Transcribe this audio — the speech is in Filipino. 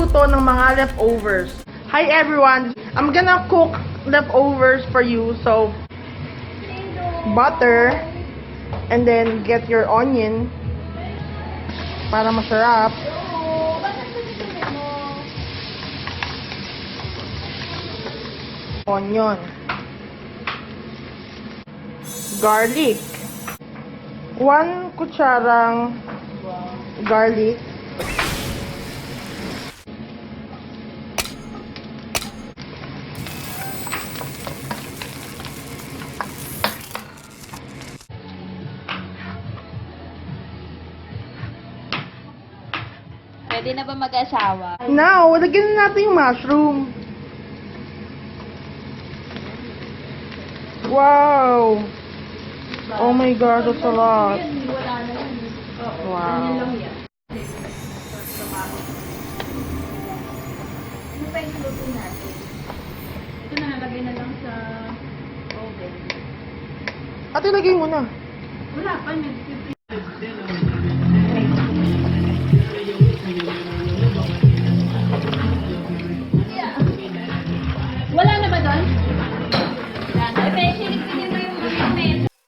magluto ng mga leftovers. Hi everyone! I'm gonna cook leftovers for you. So, butter, and then get your onion para masarap. Onion. Garlic. 1 kutsarang garlic. Pwede na ba mag-asawa? Now, lagyan na natin yung mushroom. Wow! Oh my God, that's a lot. Wow. Ano pa yung luto natin? Ito na, lagay na lang sa oven. Ate, lagay mo na. Wala pa,